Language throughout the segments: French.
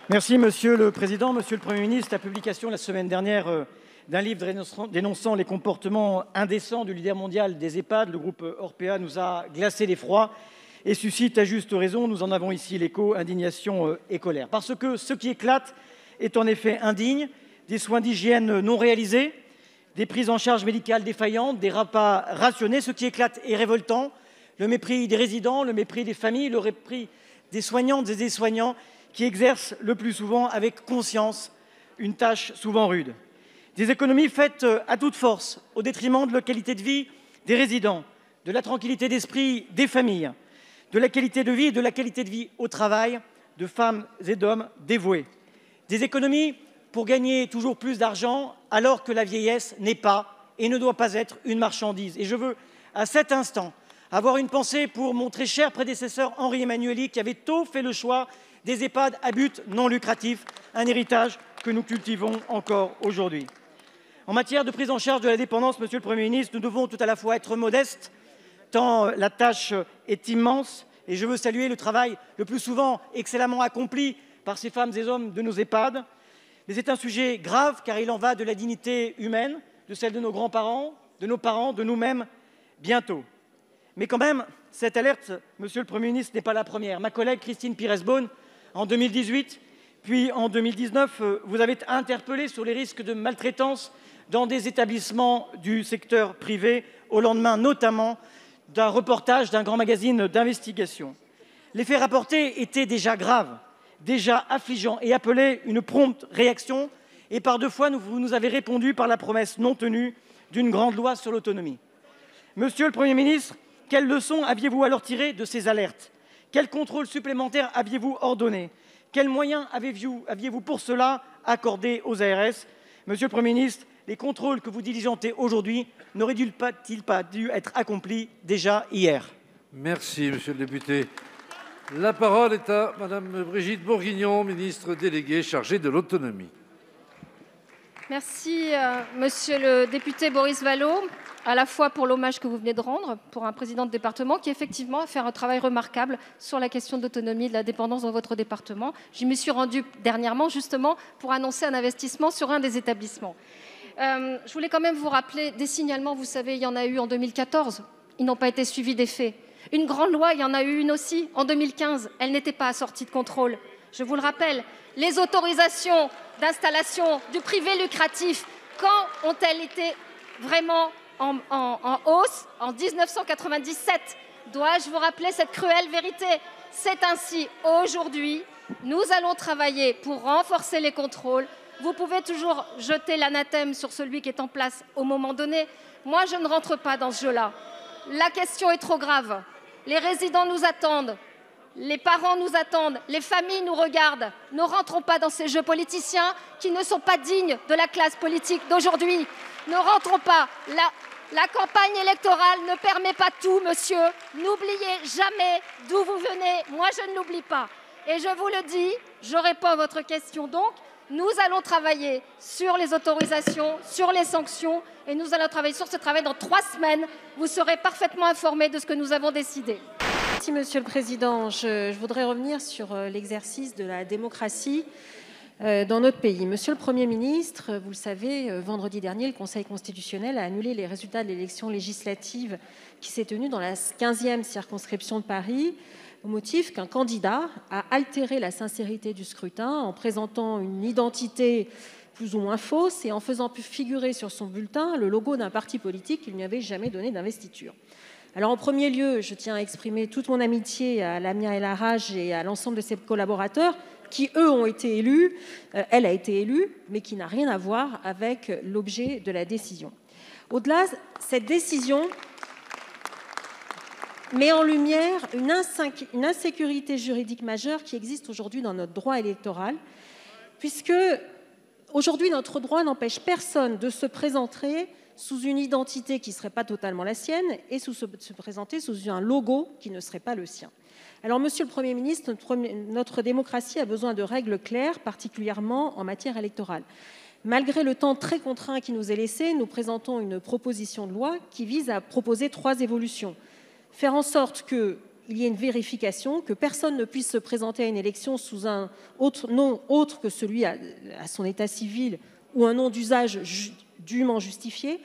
Merci Monsieur le Président. Monsieur le Premier ministre, la publication la semaine dernière d'un livre dénonçant les comportements indécents du leader mondial des EHPAD, le groupe Orpea, nous a glacé l'effroi et suscite à juste raison, nous en avons ici l'écho, indignation et colère. Parce que ce qui éclate est en effet indigne, des soins d'hygiène non réalisés, des prises en charge médicales défaillantes, des repas rationnés. Ce qui éclate est révoltant, le mépris des résidents, le mépris des familles, le mépris des soignantes et des soignants qui exercent le plus souvent avec conscience une tâche souvent rude. Des économies faites à toute force, au détriment de la qualité de vie des résidents, de la tranquillité d'esprit des familles, de la qualité de vie et de la qualité de vie au travail de femmes et d'hommes dévoués. Des économies pour gagner toujours plus d'argent alors que la vieillesse n'est pas et ne doit pas être une marchandise. Et je veux à cet instant avoir une pensée pour mon très cher prédécesseur Henri Emmanuelli qui avait tôt fait le choix des EHPAD à but non lucratif, un héritage que nous cultivons encore aujourd'hui. En matière de prise en charge de la dépendance, Monsieur le Premier ministre, nous devons tout à la fois être modestes, tant la tâche est immense, et je veux saluer le travail le plus souvent excellemment accompli par ces femmes et hommes de nos EHPAD. Mais c'est un sujet grave, car il en va de la dignité humaine, de celle de nos grands-parents, de nos parents, de nous-mêmes, bientôt. Mais quand même, cette alerte, Monsieur le Premier ministre, n'est pas la première. Ma collègue Christine Pires-Beaune, en 2018, puis en 2019, vous avez interpellé sur les risques de maltraitance dans des établissements du secteur privé, au lendemain notamment d'un reportage d'un grand magazine d'investigation. Les faits rapportés étaient déjà graves, déjà affligeants et appelaient une prompte réaction. Et par deux fois, vous nous avez répondu par la promesse non tenue d'une grande loi sur l'autonomie. Monsieur le Premier ministre, quelles leçons aviez-vous alors tirées de ces alertes? Quels contrôles supplémentaires aviez-vous ordonnés? Quels moyens aviez-vous pour cela accordés aux ARS? Monsieur le Premier ministre, les contrôles que vous diligentez aujourd'hui n'auraient-ils pas dû être accomplis déjà hier? Merci, monsieur le député. La parole est à madame Brigitte Bourguignon, ministre déléguée chargée de l'autonomie. Merci, monsieur le député Boris Vallaud, à la fois pour l'hommage que vous venez de rendre pour un président de département qui, effectivement, a fait un travail remarquable sur la question de l'autonomie et de la dépendance dans votre département. Je m'y suis rendue dernièrement, justement, pour annoncer un investissement sur un des établissements. Je voulais quand même vous rappeler des signalements, vous savez, il y en a eu en 2014, ils n'ont pas été suivis des faits. Une grande loi, il y en a eu une aussi en 2015, elle n'était pas assortie de contrôle. Je vous le rappelle, les autorisations d'installation du privé lucratif, quand ont-elles été vraiment en hausse? En 1997. Dois-je vous rappeler cette cruelle vérité? C'est ainsi, aujourd'hui, nous allons travailler pour renforcer les contrôles. Vous pouvez toujours jeter l'anathème sur celui qui est en place au moment donné. Moi, je ne rentre pas dans ce jeu-là. La question est trop grave. Les résidents nous attendent. Les parents nous attendent, les familles nous regardent. Ne rentrons pas dans ces jeux politiciens qui ne sont pas dignes de la classe politique d'aujourd'hui. Ne rentrons pas. La campagne électorale ne permet pas tout, monsieur. N'oubliez jamais d'où vous venez. Moi, je ne l'oublie pas. Et je vous le dis, je réponds à votre question donc. Nous allons travailler sur les autorisations, sur les sanctions, et nous allons travailler sur ce travail dans 3 semaines. Vous serez parfaitement informés de ce que nous avons décidé. Merci, Monsieur le Président. Je voudrais revenir sur l'exercice de la démocratie dans notre pays. Monsieur le Premier ministre, vous le savez, vendredi dernier, le Conseil constitutionnel a annulé les résultats de l'élection législative qui s'est tenue dans la 15e circonscription de Paris au motif qu'un candidat a altéré la sincérité du scrutin en présentant une identité plus ou moins fausse et en faisant figurer sur son bulletin le logo d'un parti politique qu'il n'y avait jamais donné d'investiture. Alors en premier lieu, je tiens à exprimer toute mon amitié à Lamia El Harraj et à l'ensemble de ses collaborateurs qui, eux, ont été élus. Elle a été élue, mais qui n'a rien à voir avec l'objet de la décision. Au-delà, cette décision met en lumière une insécurité juridique majeure qui existe aujourd'hui dans notre droit électoral, puisque aujourd'hui, notre droit n'empêche personne de se présenter sous une identité qui ne serait pas totalement la sienne et de se présenter sous un logo qui ne serait pas le sien. Alors, Monsieur le Premier ministre, notre démocratie a besoin de règles claires, particulièrement en matière électorale. Malgré le temps très contraint qui nous est laissé, nous présentons une proposition de loi qui vise à proposer 3 évolutions. Faire en sorte qu'il qu'il y ait une vérification, que personne ne puisse se présenter à une élection sous un autre nom autre que celui à son état civil ou un nom d'usage dûment justifié,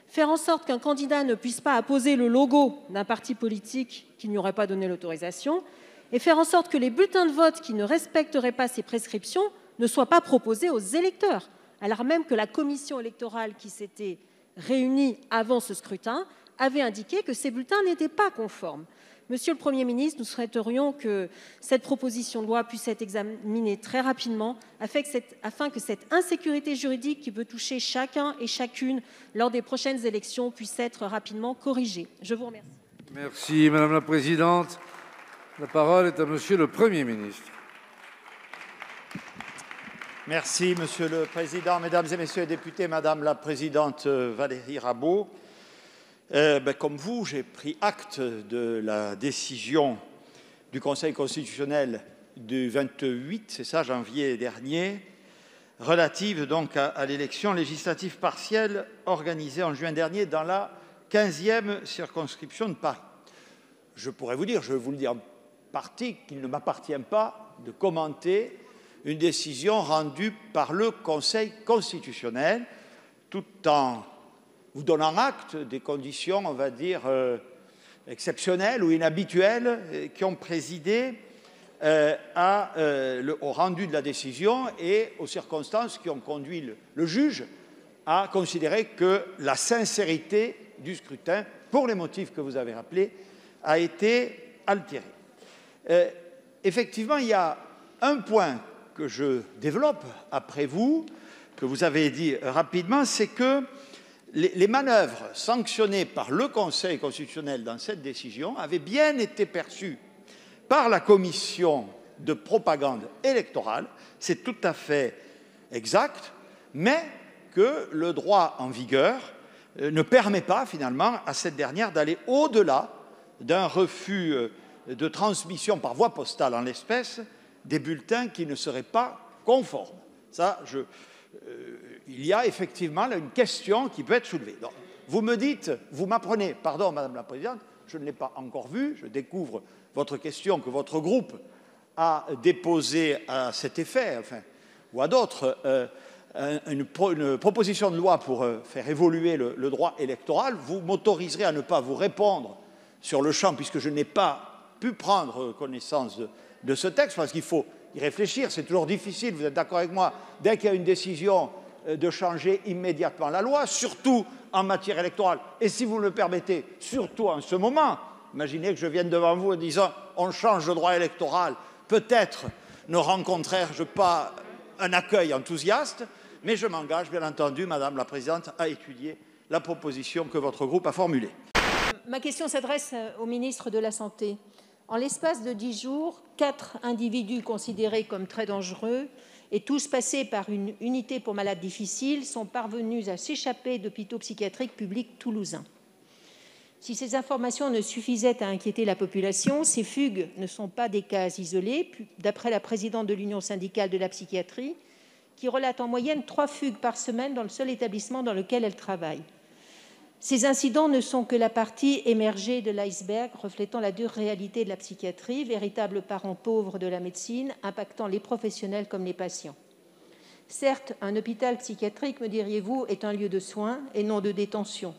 faire en sorte qu'un candidat ne puisse pas apposer le logo d'un parti politique qui n'y aurait pas donné l'autorisation, et faire en sorte que les bulletins de vote qui ne respecteraient pas ces prescriptions ne soient pas proposés aux électeurs, alors même que la commission électorale qui s'était réunie avant ce scrutin avait indiqué que ces bulletins n'étaient pas conformes. Monsieur le Premier ministre, nous souhaiterions que cette proposition de loi puisse être examinée très rapidement afin que cette insécurité juridique qui peut toucher chacun et chacune lors des prochaines élections puisse être rapidement corrigée. Je vous remercie. Merci, Madame la Présidente. La parole est à Monsieur le Premier ministre. Merci, Monsieur le Président. Mesdames et Messieurs les députés, Madame la Présidente Valérie Rabault, comme vous, j'ai pris acte de la décision du Conseil constitutionnel du 28, c'est ça, janvier dernier, relative donc à l'élection législative partielle organisée en juin dernier dans la 15e circonscription de Paris. Je pourrais vous dire, je vais vous le dire en partie, qu'il ne m'appartient pas de commenter une décision rendue par le Conseil constitutionnel, tout en vous donnant acte des conditions, on va dire, exceptionnelles ou inhabituelles qui ont présidé au rendu de la décision et aux circonstances qui ont conduit le juge à considérer que la sincérité du scrutin, pour les motifs que vous avez rappelés, a été altérée. Effectivement, il y a un point que je développe après vous, que vous avez dit rapidement, c'est que les manœuvres sanctionnées par le Conseil constitutionnel dans cette décision avaient bien été perçues par la commission de propagande électorale, c'est tout à fait exact, mais que le droit en vigueur ne permet pas finalement à cette dernière d'aller au-delà d'un refus de transmission par voie postale en l'espèce des bulletins qui ne seraient pas conformes. Ça, il y a effectivement là une question qui peut être soulevée. Donc, vous me dites, vous m'apprenez, pardon Madame la Présidente, je ne l'ai pas encore vu, je découvre votre question que votre groupe a déposée à cet effet, enfin, ou à d'autres, une proposition de loi pour faire évoluer le droit électoral. Vous m'autoriserez à ne pas vous répondre sur le champ, puisque je n'ai pas pu prendre connaissance de ce texte, parce qu'il faut y réfléchir, c'est toujours difficile, vous êtes d'accord avec moi, dès qu'il y a une décision de changer immédiatement la loi, surtout en matière électorale, et si vous me le permettez, surtout en ce moment. Imaginez que je vienne devant vous en disant on change le droit électoral, peut-être ne rencontrerai-je pas un accueil enthousiaste, mais je m'engage bien entendu, Madame la Présidente, à étudier la proposition que votre groupe a formulée. Ma question s'adresse au ministre de la Santé. En l'espace de 10 jours, 4 individus considérés comme très dangereux et tous passés par une unité pour malades difficiles sont parvenus à s'échapper d'hôpitaux psychiatriques publics toulousains. Si ces informations ne suffisaient à inquiéter la population, ces fugues ne sont pas des cas isolés, d'après la présidente de l'Union syndicale de la psychiatrie, qui relate en moyenne 3 fugues par semaine dans le seul établissement dans lequel elle travaille. Ces incidents ne sont que la partie émergée de l'iceberg, reflétant la dure réalité de la psychiatrie, véritable parent pauvre de la médecine, impactant les professionnels comme les patients. Certes, un hôpital psychiatrique, me diriez-vous, est un lieu de soins et non de détention.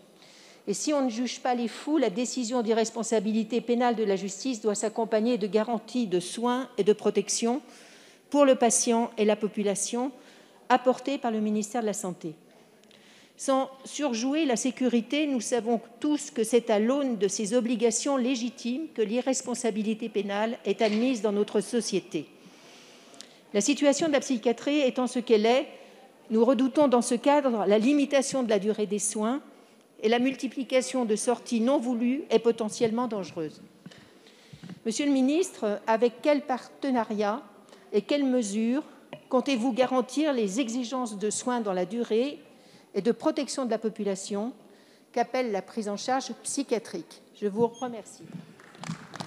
Et si on ne juge pas les fous, la décision d'irresponsabilité pénale de la justice doit s'accompagner de garanties de soins et de protection pour le patient et la population, apportées par le ministère de la Santé. Sans surjouer la sécurité, nous savons tous que c'est à l'aune de ces obligations légitimes que l'irresponsabilité pénale est admise dans notre société. La situation de la psychiatrie étant ce qu'elle est, nous redoutons dans ce cadre la limitation de la durée des soins et la multiplication de sorties non voulues et potentiellement dangereuses. Monsieur le ministre, avec quel partenariat et quelles mesures comptez-vous garantir les exigences de soins dans la durée et de protection de la population qu'appelle la prise en charge psychiatrique? Je vous remercie.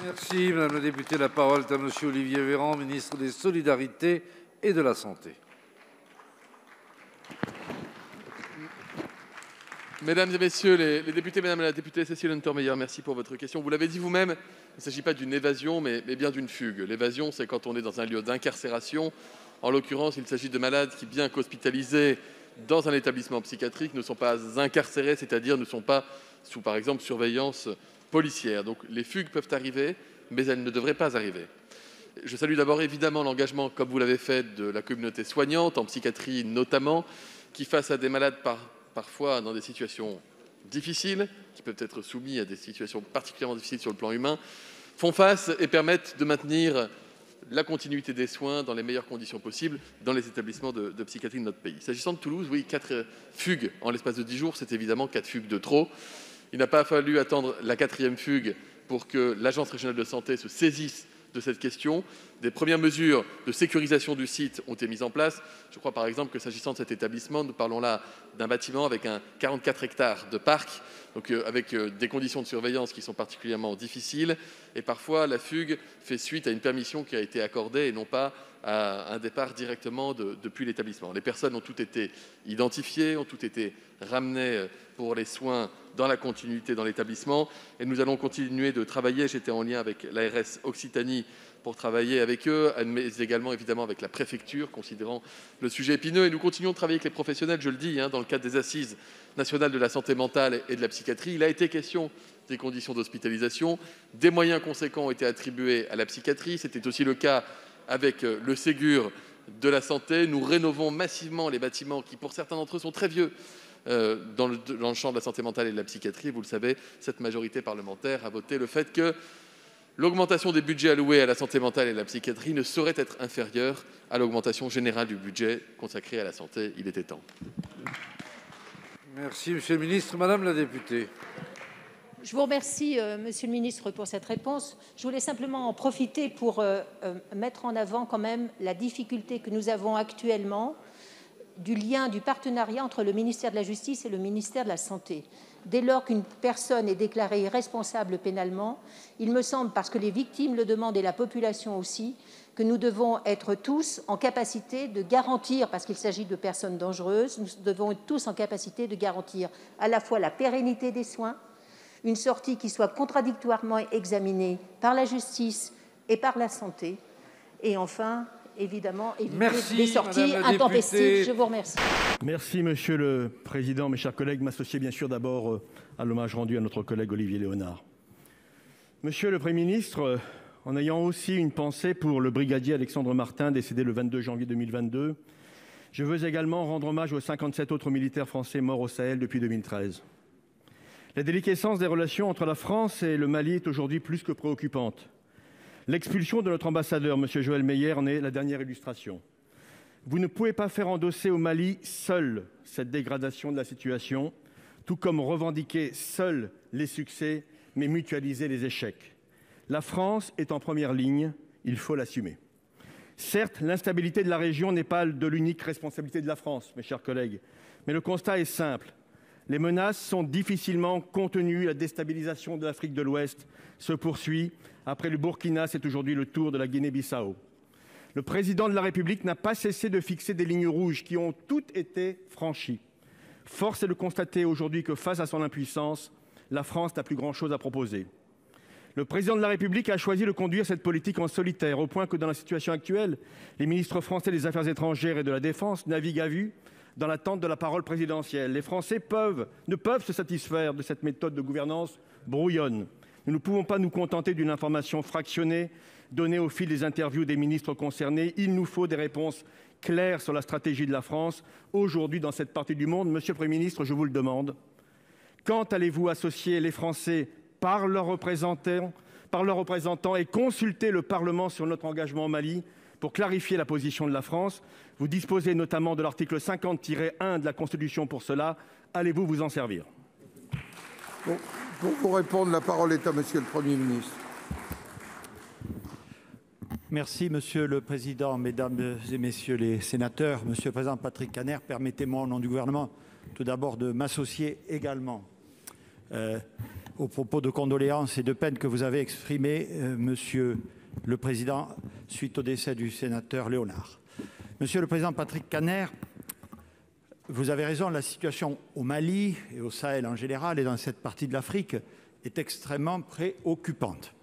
Merci, Madame la députée. La parole est à Monsieur Olivier Véran, ministre des Solidarités et de la Santé. Mesdames et messieurs les députés, Madame la députée Cécile Untermeyer, merci pour votre question. Vous l'avez dit vous-même, il ne s'agit pas d'une évasion, mais bien d'une fugue. L'évasion, c'est quand on est dans un lieu d'incarcération. En l'occurrence, il s'agit de malades qui, bien qu'hospitalisés dans un établissement psychiatrique, ne sont pas incarcérés, c'est-à-dire ne sont pas sous, par exemple, surveillance policière. Donc les fugues peuvent arriver, mais elles ne devraient pas arriver. Je salue d'abord évidemment l'engagement, comme vous l'avez fait, de la communauté soignante, en psychiatrie notamment, qui face à des malades parfois dans des situations difficiles, qui peuvent être soumis à des situations particulièrement difficiles sur le plan humain, font face et permettent de maintenir la continuité des soins dans les meilleures conditions possibles dans les établissements de psychiatrie de notre pays. S'agissant de Toulouse, oui, 4 fugues en l'espace de 10 jours, c'est évidemment 4 fugues de trop. Il n'a pas fallu attendre la 4e fugue pour que l'Agence régionale de santé se saisisse de cette question. Des premières mesures de sécurisation du site ont été mises en place. Je crois par exemple que s'agissant de cet établissement, nous parlons là d'un bâtiment avec 44 hectares de parc, donc avec des conditions de surveillance qui sont particulièrement difficiles. Et parfois, la fugue fait suite à une permission qui a été accordée et non pas à un départ directement depuis l'établissement. Les personnes ont toutes été identifiées, ont toutes été ramenées pour les soins dans la continuité dans l'établissement. Et nous allons continuer de travailler. J'étais en lien avec l'ARS Occitanie pour travailler avec eux, mais également évidemment avec la préfecture, considérant le sujet épineux. Et nous continuons de travailler avec les professionnels, je le dis, dans le cadre des assises nationales de la santé mentale et de la psychiatrie. Il a été question des conditions d'hospitalisation. Des moyens conséquents ont été attribués à la psychiatrie. C'était aussi le cas avec le Ségur de la santé. Nous rénovons massivement les bâtiments qui, pour certains d'entre eux, sont très vieux dans le champ de la santé mentale et de la psychiatrie. Vous le savez, cette majorité parlementaire a voté le fait que l'augmentation des budgets alloués à la santé mentale et à la psychiatrie ne saurait être inférieure à l'augmentation générale du budget consacré à la santé. Il était temps. Merci, Monsieur le Ministre. Madame la députée. Je vous remercie, Monsieur le Ministre, pour cette réponse. Je voulais simplement en profiter pour mettre en avant quand même la difficulté que nous avons actuellement du lien, du partenariat entre le ministère de la Justice et le ministère de la Santé. Dès lors qu'une personne est déclarée responsable pénalement, il me semble, parce que les victimes le demandent et la population aussi, que nous devons être tous en capacité de garantir, parce qu'il s'agit de personnes dangereuses, nous devons être tous en capacité de garantir à la fois la pérennité des soins, une sortie qui soit contradictoirement examinée par la justice et par la santé, et enfin, évidemment, éviter des sorties intempestives. Je vous remercie. Merci, Monsieur le Président. Mes chers collègues, m'associer bien sûr d'abord à l'hommage rendu à notre collègue Olivier Léonard. Monsieur le Premier ministre, en ayant aussi une pensée pour le brigadier Alexandre Martin, décédé le 22 janvier 2022, je veux également rendre hommage aux 57 autres militaires français morts au Sahel depuis 2013. La déliquescence des relations entre la France et le Mali est aujourd'hui plus que préoccupante. L'expulsion de notre ambassadeur, M. Joël Meyer, en est la dernière illustration. Vous ne pouvez pas faire endosser au Mali seul cette dégradation de la situation, tout comme revendiquer seul les succès, mais mutualiser les échecs. La France est en première ligne, il faut l'assumer. Certes, l'instabilité de la région n'est pas de l'unique responsabilité de la France, mes chers collègues, mais le constat est simple. Les menaces sont difficilement contenues, la déstabilisation de l'Afrique de l'Ouest se poursuit. Après le Burkina, c'est aujourd'hui le tour de la Guinée-Bissau. Le président de la République n'a pas cessé de fixer des lignes rouges qui ont toutes été franchies. Force est de constater aujourd'hui que face à son impuissance, la France n'a plus grand-chose à proposer. Le président de la République a choisi de conduire cette politique en solitaire, au point que dans la situation actuelle, les ministres français des Affaires étrangères et de la Défense naviguent à vue dans l'attente de la parole présidentielle. Les Français ne peuvent se satisfaire de cette méthode de gouvernance brouillonne. Nous ne pouvons pas nous contenter d'une information fractionnée donnée au fil des interviews des ministres concernés. Il nous faut des réponses claires sur la stratégie de la France aujourd'hui dans cette partie du monde. Monsieur le Premier ministre, je vous le demande. Quand allez-vous associer les Français par leurs représentants et consulter le Parlement sur notre engagement au Mali pour clarifier la position de la France? Vous disposez notamment de l'article 50-1 de la Constitution pour cela. Allez-vous vous en servir? Pour vous répondre, la parole est à Monsieur le Premier ministre. Merci, Monsieur le Président, Mesdames et Messieurs les sénateurs. Monsieur le Président Patrick Kanner, permettez-moi, au nom du gouvernement, tout d'abord de m'associer également aux propos de condoléances et de peine que vous avez exprimés, Monsieur le Président, suite au décès du sénateur Léonard. Monsieur le Président Patrick Kanner, vous avez raison, la situation au Mali et au Sahel en général et dans cette partie de l'Afrique est extrêmement préoccupante.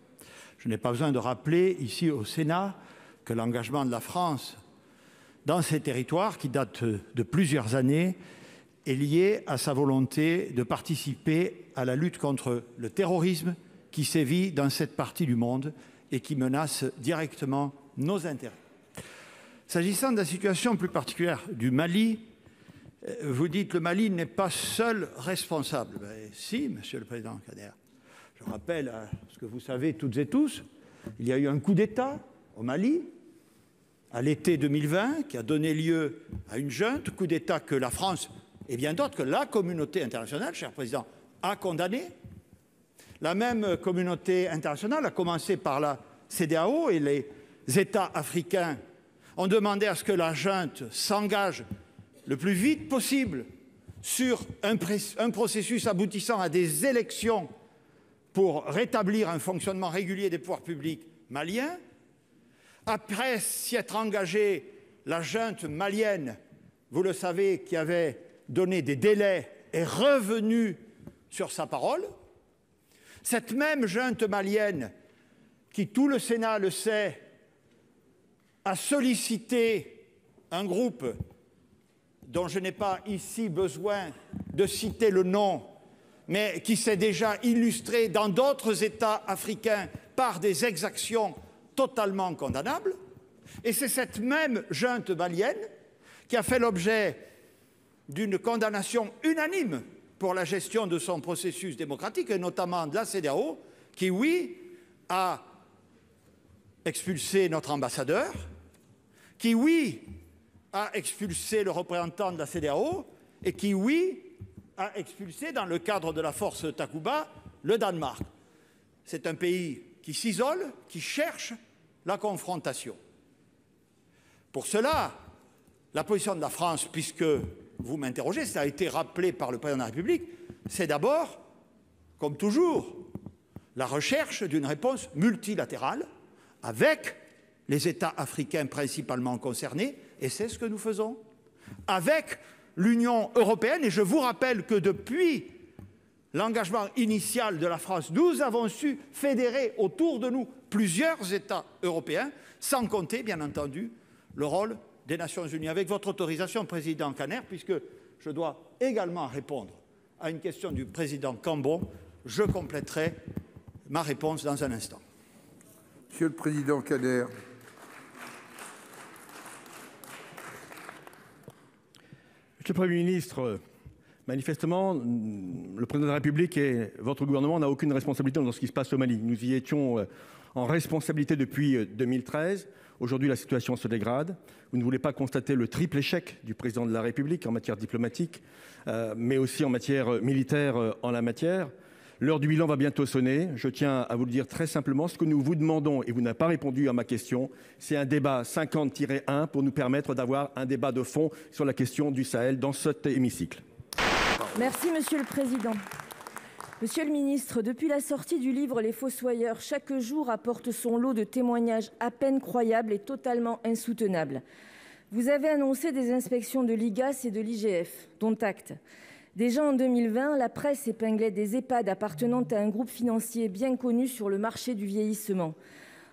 Je n'ai pas besoin de rappeler ici au Sénat que l'engagement de la France dans ces territoires, qui datent de plusieurs années, est lié à sa volonté de participer à la lutte contre le terrorisme qui sévit dans cette partie du monde et qui menace directement nos intérêts. S'agissant de la situation plus particulière du Mali, vous dites que le Mali n'est pas seul responsable. Ben, si, Monsieur le Président Kader. Je rappelle ce que vous savez toutes et tous, il y a eu un coup d'État au Mali à l'été 2020 qui a donné lieu à une junte, coup d'État que la France et bien d'autres, que la communauté internationale, cher Président, a condamné. La même communauté internationale, a commencé par la CEDEAO et les États africains ont demandé à ce que la junte s'engage le plus vite possible sur un processus aboutissant à des élections pour rétablir un fonctionnement régulier des pouvoirs publics maliens. Après s'y être engagée, la junte malienne, vous le savez, qui avait donné des délais, est revenue sur sa parole. Cette même junte malienne, qui, tout le Sénat le sait, a sollicité un groupe dont je n'ai pas ici besoin de citer le nom, mais qui s'est déjà illustré dans d'autres États africains par des exactions totalement condamnables. Et c'est cette même junte malienne qui a fait l'objet d'une condamnation unanime pour la gestion de son processus démocratique, et notamment de la CEDEAO, qui, oui, a expulsé notre ambassadeur, qui, oui, a expulsé le représentant de la CEDEAO, et qui, oui, a expulsé, dans le cadre de la force Takuba, le Danemark. C'est un pays qui s'isole, qui cherche la confrontation. Pour cela, la position de la France, puisque vous m'interrogez, ça a été rappelé par le Président de la République, c'est d'abord, comme toujours, la recherche d'une réponse multilatérale avec les États africains principalement concernés, et c'est ce que nous faisons, avec l'Union européenne. Et je vous rappelle que depuis l'engagement initial de la France, nous avons su fédérer autour de nous plusieurs États européens, sans compter, bien entendu, le rôle des Nations Unies. Avec votre autorisation, Président Kader, puisque je dois également répondre à une question du Président Cambon, je compléterai ma réponse dans un instant. Monsieur le Président Kader. Monsieur le Premier ministre, manifestement, le Président de la République et votre gouvernement n'ont aucune responsabilité dans ce qui se passe au Mali. Nous y étions en responsabilité depuis 2013. Aujourd'hui, la situation se dégrade. Vous ne voulez pas constater le triple échec du Président de la République en matière diplomatique, mais aussi en matière militaire en la matière. L'heure du bilan va bientôt sonner. Je tiens à vous le dire très simplement. Ce que nous vous demandons, et vous n'avez pas répondu à ma question, c'est un débat 50-1 pour nous permettre d'avoir un débat de fond sur la question du Sahel dans cet hémicycle. Merci, Monsieur le Président. Monsieur le ministre, depuis la sortie du livre « Les Fossoyeurs », chaque jour apporte son lot de témoignages à peine croyables et totalement insoutenables. Vous avez annoncé des inspections de l'IGAS et de l'IGF, dont acte. Déjà en 2020, la presse épinglait des EHPAD appartenant à un groupe financier bien connu sur le marché du vieillissement.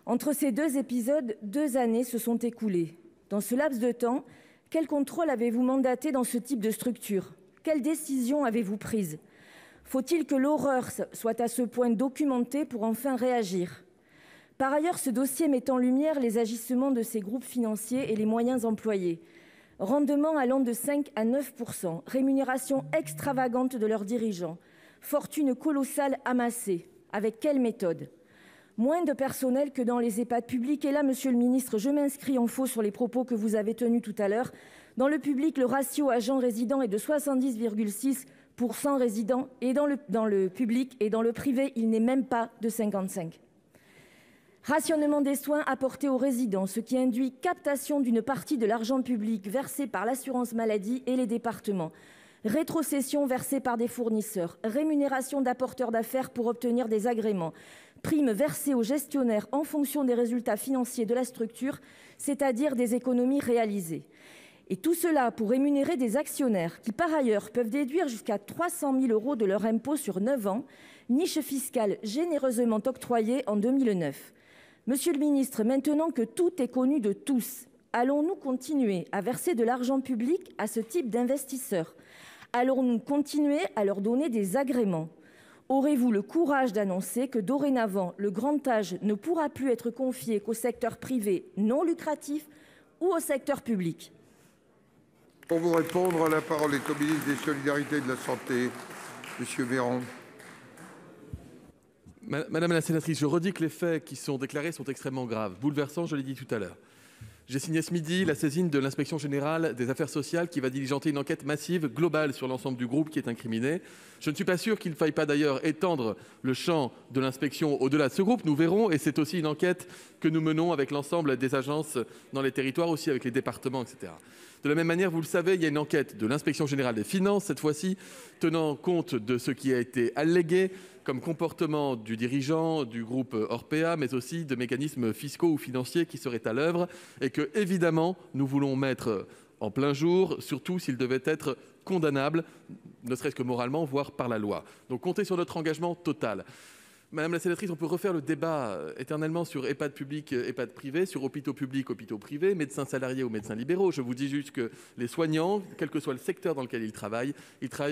Entre ces deux épisodes, 2 années se sont écoulées. Dans ce laps de temps, quel contrôle avez-vous mandaté dans ce type de structure ? Quelles décisions avez-vous prises ? Faut-il que l'horreur soit à ce point documentée pour enfin réagir ? Par ailleurs, ce dossier met en lumière les agissements de ces groupes financiers et les moyens employés. Rendement allant de 5 à 9%, rémunération extravagante de leurs dirigeants, fortune colossale amassée. Avec quelle méthode ? Moins de personnel que dans les EHPAD publics. Et là, Monsieur le ministre, je m'inscris en faux sur les propos que vous avez tenus tout à l'heure. Dans le public, le ratio agents-résidents est de 70,6% résidents, et dans le public, et dans le privé, il n'est même pas de 55. Rationnement des soins apportés aux résidents, ce qui induit captation d'une partie de l'argent public versé par l'assurance maladie et les départements. Rétrocession versée par des fournisseurs. Rémunération d'apporteurs d'affaires pour obtenir des agréments. Primes versées aux gestionnaires en fonction des résultats financiers de la structure, c'est-à-dire des économies réalisées. Et tout cela pour rémunérer des actionnaires qui, par ailleurs, peuvent déduire jusqu'à 300 000 € de leur impôt sur 9 ans, niche fiscale généreusement octroyée en 2009. Monsieur le ministre, maintenant que tout est connu de tous, allons-nous continuer à verser de l'argent public à ce type d'investisseurs? Allons-nous continuer à leur donner des agréments? Aurez-vous le courage d'annoncer que dorénavant, le grand âge ne pourra plus être confié qu'au secteur privé non lucratif ou au secteur public? Pour vous répondre, la parole est au ministre des Solidarités et de la Santé, M. Véran. Madame la sénatrice, je redis que les faits qui sont déclarés sont extrêmement graves, bouleversants, je l'ai dit tout à l'heure. J'ai signé ce midi la saisine de l'inspection générale des affaires sociales qui va diligenter une enquête massive, globale, sur l'ensemble du groupe qui est incriminé. Je ne suis pas sûr qu'il ne faille pas d'ailleurs étendre le champ de l'inspection au-delà de ce groupe, nous verrons, et c'est aussi une enquête que nous menons avec l'ensemble des agences dans les territoires, aussi avec les départements, etc. De la même manière, vous le savez, il y a une enquête de l'inspection générale des finances, cette fois-ci, tenant compte de ce qui a été allégué comme comportement du dirigeant du groupe Orpea, mais aussi de mécanismes fiscaux ou financiers qui seraient à l'œuvre, et que, évidemment, nous voulons mettre en plein jour, surtout s'ils devaient être condamnables, ne serait-ce que moralement, voire par la loi. Donc comptez sur notre engagement total. Madame la sénatrice, on peut refaire le débat éternellement sur EHPAD public, EHPAD privé, sur hôpitaux publics, hôpitaux privés, médecins salariés ou médecins libéraux. Je vous dis juste que les soignants, quel que soit le secteur dans lequel ils travaillent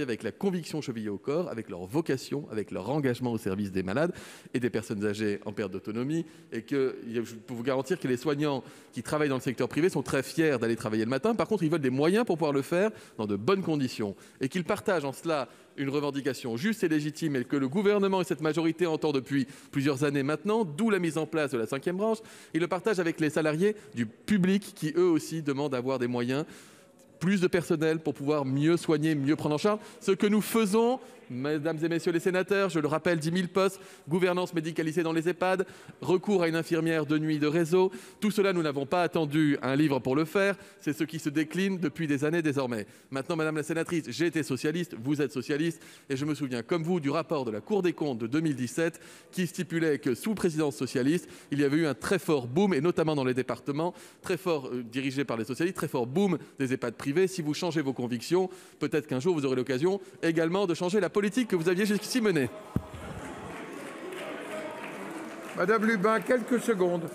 avec la conviction chevillée au corps, avec leur vocation, avec leur engagement au service des malades et des personnes âgées en perte d'autonomie. Et que je peux vous garantir que les soignants qui travaillent dans le secteur privé sont très fiers d'aller travailler le matin. Par contre, ils veulent des moyens pour pouvoir le faire dans de bonnes conditions. Et qu'ils partagent en cela une revendication juste et légitime, et que le gouvernement et cette majorité entendent depuis plusieurs années maintenant, d'où la mise en place de la 5e branche. Ils le partagent avec les salariés du public qui, eux aussi, demandent d'avoir des moyens, plus de personnel pour pouvoir mieux soigner, mieux prendre en charge. Ce que nous faisons, mesdames et messieurs les sénateurs, je le rappelle, 10 000 postes, gouvernance médicalisée dans les EHPAD, recours à une infirmière de nuit de réseau. Tout cela, nous n'avons pas attendu un livre pour le faire. C'est ce qui se décline depuis des années désormais. Maintenant, madame la sénatrice, j'ai été socialiste, vous êtes socialiste, et je me souviens, comme vous, du rapport de la Cour des comptes de 2017 qui stipulait que sous présidence socialiste, il y avait eu un très fort boom, et notamment dans les départements, très fort dirigé par les socialistes, très fort boom des EHPAD privés. Si vous changez vos convictions, peut-être qu'un jour vous aurez l'occasion également de changer la politique que vous aviez jusqu'ici menée. Madame Lubin, quelques secondes.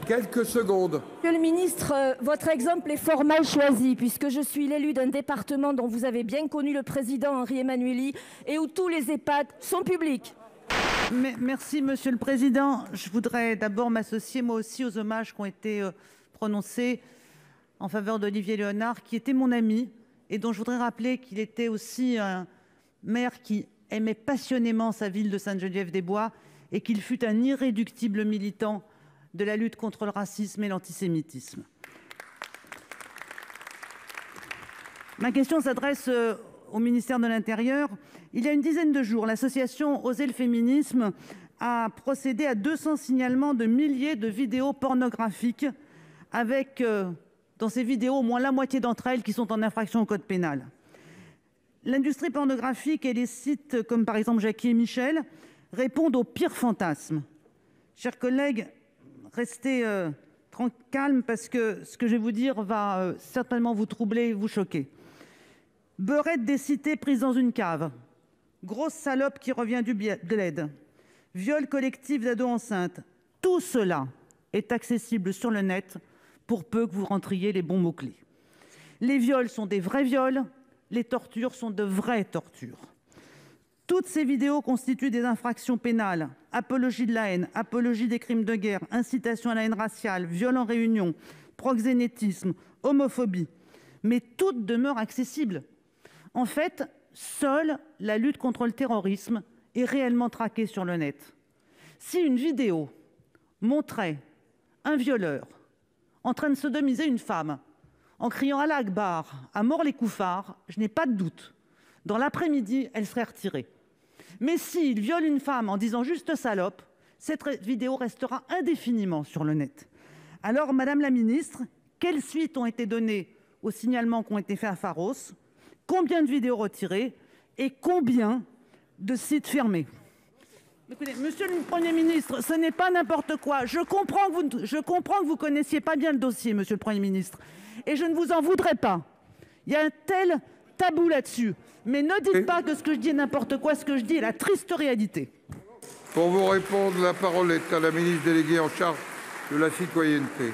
Quelques secondes. Monsieur le ministre, votre exemple est fort mal choisi, puisque je suis l'élu d'un département dont vous avez bien connu le président Henri Emmanuelli et où tous les EHPAD sont publics. Merci, Monsieur le Président. Je voudrais d'abord m'associer moi aussi aux hommages qui ont été prononcés en faveur d'Olivier Léonard, qui était mon ami et dont je voudrais rappeler qu'il était aussi un maire qui aimait passionnément sa ville de Sainte-Geneviève-des-Bois et qu'il fut un irréductible militant de la lutte contre le racisme et l'antisémitisme. Ma question s'adresse au ministère de l'Intérieur. Il y a une dizaine de jours, l'association Oser le féminisme a procédé à 200 signalements de milliers de vidéos pornographiques avec, dans ces vidéos, au moins la moitié d'entre elles qui sont en infraction au code pénal. L'industrie pornographique et les sites comme par exemple Jackie et Michel répondent aux pires fantasmes. Chers collègues, restez calmes parce que ce que je vais vous dire va certainement vous troubler et vous choquer. Beurette des cités prise dans une cave, grosse salope qui revient du bled, viol collectif d'ados enceintes, tout cela est accessible sur le net pour peu que vous rentriez les bons mots-clés. Les viols sont des vrais viols, les tortures sont de vraies tortures. Toutes ces vidéos constituent des infractions pénales, apologie de la haine, apologie des crimes de guerre, incitation à la haine raciale, viol en réunion, proxénétisme, homophobie. Mais toutes demeurent accessibles. En fait, seule la lutte contre le terrorisme est réellement traquée sur le net. Si une vidéo montrait un violeur en train de sodomiser une femme, en criant « Allah Akbar », à mort les koufars, je n'ai pas de doute. Dans l'après-midi, elle serait retirée. Mais s'il viole une femme en disant juste « salope », cette vidéo restera indéfiniment sur le net. Alors, Madame la Ministre, quelles suites ont été données aux signalements qui ont été faits à Pharos? Combien de vidéos retirées et combien de sites fermés? Écoutez, monsieur le Premier ministre, ce n'est pas n'importe quoi. Je comprends que vous ne connaissiez pas bien le dossier, monsieur le Premier ministre. Et je ne vous en voudrais pas. Il y a un tel tabou là-dessus. Mais ne dites pas que ce que je dis est n'importe quoi. Ce que je dis est la triste réalité. Pour vous répondre, la parole est à la ministre déléguée en charge de la citoyenneté.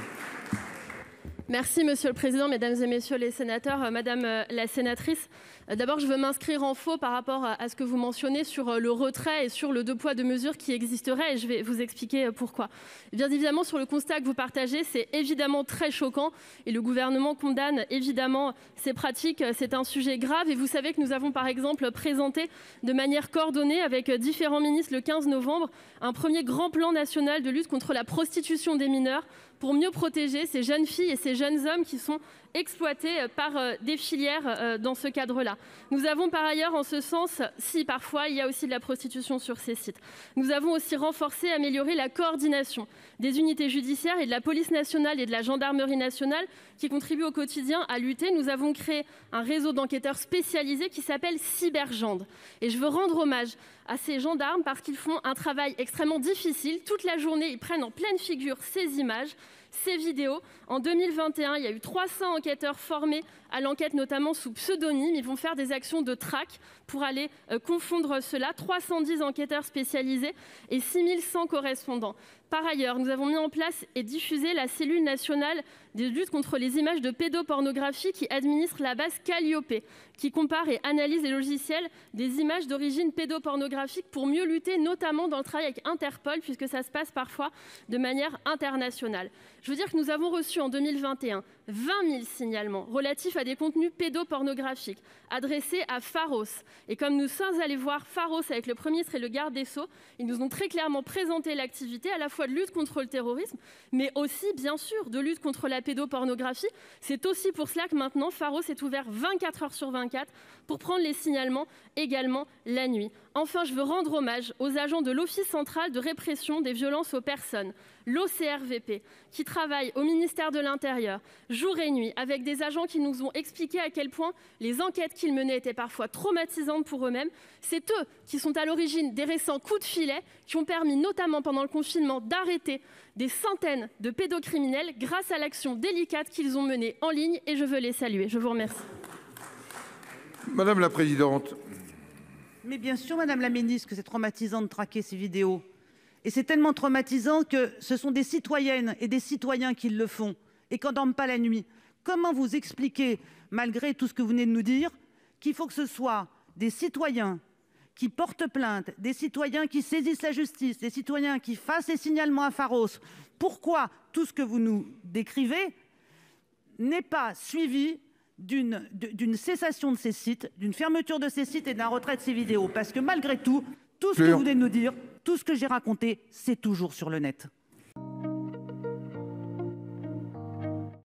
Merci, Monsieur le Président, Mesdames et Messieurs les sénateurs. Madame la sénatrice, d'abord, je veux m'inscrire en faux par rapport à ce que vous mentionnez sur le retrait et sur le 2 poids 2 mesures qui existerait, et je vais vous expliquer pourquoi. Bien évidemment, sur le constat que vous partagez, c'est évidemment très choquant, et le gouvernement condamne évidemment ces pratiques. C'est un sujet grave, et vous savez que nous avons par exemple présenté de manière coordonnée avec différents ministres le 15 novembre un premier grand plan national de lutte contre la prostitution des mineurs, pour mieux protéger ces jeunes filles et ces jeunes hommes qui sont exploités par des filières dans ce cadre-là. Nous avons par ailleurs en ce sens, si parfois il y a aussi de la prostitution sur ces sites, nous avons aussi renforcé, amélioré la coordination des unités judiciaires et de la police nationale et de la gendarmerie nationale qui contribuent au quotidien à lutter. Nous avons créé un réseau d'enquêteurs spécialisés qui s'appelle Cybergende. Et je veux rendre hommage à ces gendarmes parce qu'ils font un travail extrêmement difficile. Toute la journée, ils prennent en pleine figure ces images, ces vidéos. En 2021, il y a eu 300 enquêteurs formés à l'enquête, notamment sous pseudonyme. Ils vont faire des actions de traque pour aller confondre cela. 310 enquêteurs spécialisés et 6100 correspondants. Par ailleurs, nous avons mis en place et diffusé la cellule nationale de lutte contre les images de pédopornographie qui administre la base Calliope, qui compare et analyse les logiciels des images d'origine pédopornographique pour mieux lutter, notamment dans le travail avec Interpol, puisque ça se passe parfois de manière internationale. Je veux dire que nous avons reçu en 2021 20 000 signalements relatifs à des contenus pédopornographiques adressés à Pharos. Et comme nous sommes allés voir Pharos avec le Premier ministre et le garde des Sceaux, ils nous ont très clairement présenté l'activité à la fois de lutte contre le terrorisme, mais aussi, bien sûr, de lutte contre la pédopornographie. C'est aussi pour cela que maintenant, Pharos est ouvert 24 heures sur 24 pour prendre les signalements également la nuit. Enfin, je veux rendre hommage aux agents de l'Office central de répression des violences aux personnes, l'OCRVP, qui travaillent au ministère de l'Intérieur, jour et nuit, avec des agents qui nous ont expliqué à quel point les enquêtes qu'ils menaient étaient parfois traumatisantes pour eux-mêmes. C'est eux qui sont à l'origine des récents coups de filet qui ont permis, notamment pendant le confinement, d'arrêter des centaines de pédocriminels grâce à l'action délicate qu'ils ont menée en ligne, et je veux les saluer. Je vous remercie. Madame la présidente. Mais bien sûr, Madame la ministre, que c'est traumatisant de traquer ces vidéos. Et c'est tellement traumatisant que ce sont des citoyennes et des citoyens qui le font et qu'on ne dorme pas la nuit. Comment vous expliquez, malgré tout ce que vous venez de nous dire, qu'il faut que ce soit des citoyens qui portent plainte, des citoyens qui saisissent la justice, des citoyens qui fassent les signalements à Pharos? Pourquoi tout ce que vous nous décrivez n'est pas suivi d'une cessation de ces sites, d'une fermeture de ces sites et d'un retrait de ces vidéos? Parce que malgré tout, tout ce que vous venez de nous dire, tout ce que j'ai raconté, c'est toujours sur le net.